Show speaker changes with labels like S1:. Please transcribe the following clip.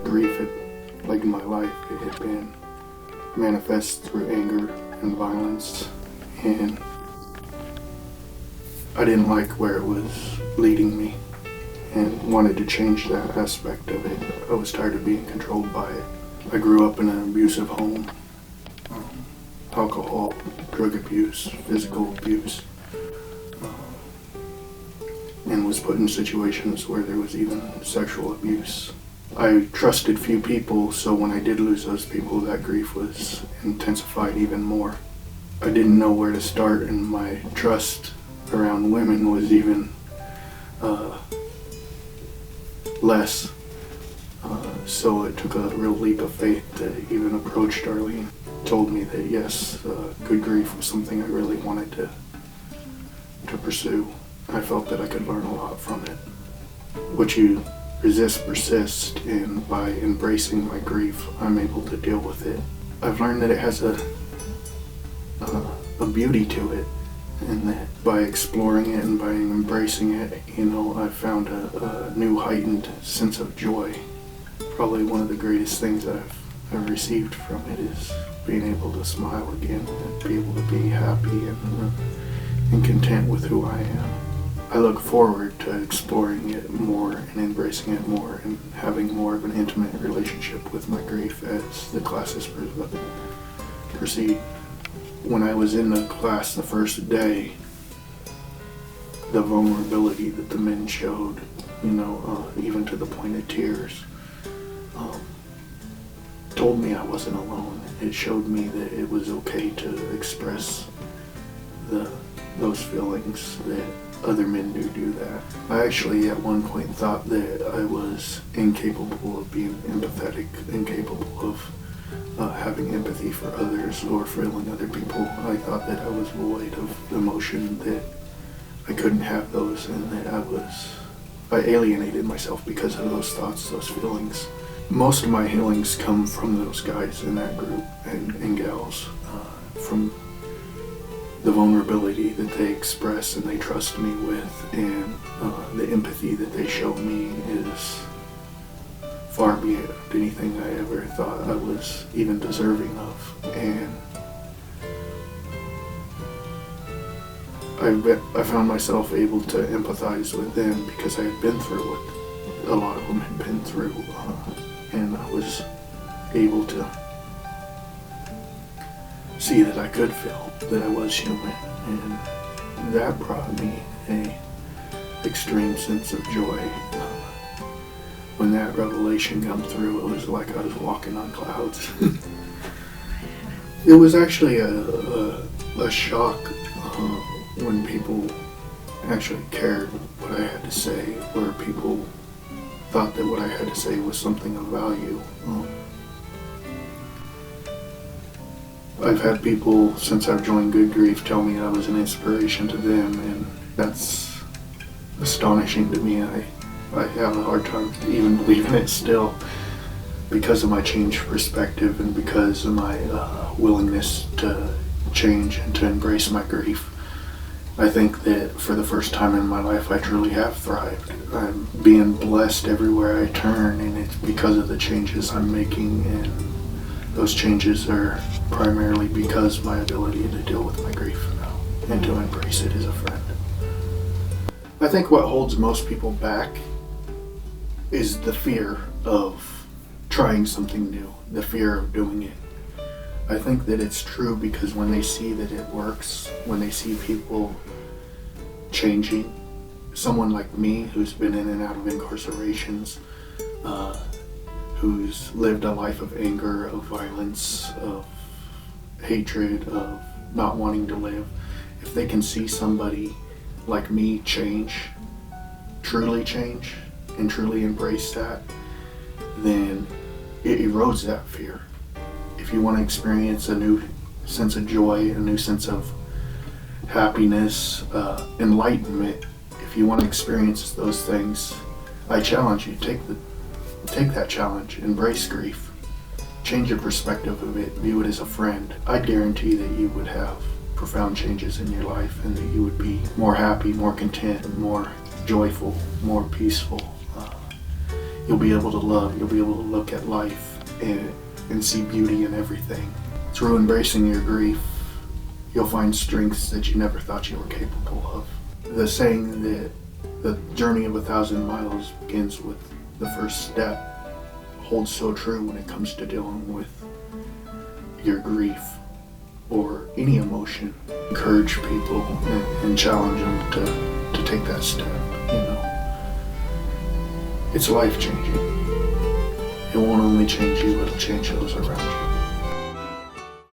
S1: grief, like in my life, it had been manifest through anger and violence, and I didn't like where it was leading me and wanted to change that aspect of it. I was tired of being controlled by it. I grew up in an abusive home. Alcohol, drug abuse, physical abuse, and was put in situations where there was even sexual abuse. I trusted few people, so when I did lose those people, that grief was intensified even more. I didn't know where to start, and my trust around women was even less. So it took a real leap of faith to even approach Darlene. Told me that yes, good grief was something I really wanted to pursue. I felt that I could learn a lot from it. What you resist persists, and by embracing my grief, I'm able to deal with it. I've learned that it has a beauty to it, and that by exploring it and by embracing it, I've found a new heightened sense of joy. Probably one of the greatest things I've received from it is being able to smile again and be able to be happy and content with who I am. I look forward to exploring it more and embracing it more and having more of an intimate relationship with my grief as the classes proceed. When I was in the class the first day, the vulnerability that the men showed, even to the point of tears, told me I wasn't alone. It showed me that it was okay to express those feelings, that other men do that. I actually at one point thought that I was incapable of being empathetic, incapable of having empathy for others or feeling other people. I thought that I was void of emotion, that I couldn't have those, and that I alienated myself because of those thoughts, those feelings. Most of my healings come from those guys in that group and gals, from the vulnerability that they express and they trust me with, and the empathy that they show me is far beyond anything I ever thought I was even deserving of. And I found myself able to empathize with them because I had been through what a lot of them had been through, and I was able to see that I could feel, that I was human, and that brought me a extreme sense of joy. When that revelation came through, it was like I was walking on clouds. It was actually a shock when people actually cared what I had to say, or people thought that what I had to say was something of value. I've had people, since I've joined Good Grief, tell me I was an inspiration to them, and that's astonishing to me. I have a hard time even believing it still, because of my changed perspective and because of my willingness to change and to embrace my grief. I think that for the first time in my life, I truly have thrived. I'm being blessed everywhere I turn, and it's because of the changes I'm making, and those changes are primarily because of my ability to deal with my grief now and to embrace it as a friend. I think what holds most people back is the fear of trying something new, the fear of doing it. I think that it's true because when they see that it works, when they see people changing, someone like me who's been in and out of incarcerations, who's lived a life of anger, of violence, of hatred, of not wanting to live, if they can see somebody like me change, and truly embrace that, then it erodes that fear. If you want to experience a new sense of joy, a new sense of happiness, enlightenment, if you want to experience those things, I challenge you, take that challenge, embrace grief, change your perspective of it, view it as a friend. I guarantee that you would have profound changes in your life, and that you would be more happy, more content, more joyful, more peaceful. You'll be able to love, you'll be able to look at life and see beauty in everything. Through embracing your grief, you'll find strengths that you never thought you were capable of. The saying that the journey of 1,000 miles begins with the first step holds so true when it comes to dealing with your grief or any emotion. Encourage people and challenge them to take that step, It's life-changing. It won't only change you, it'll change those around you.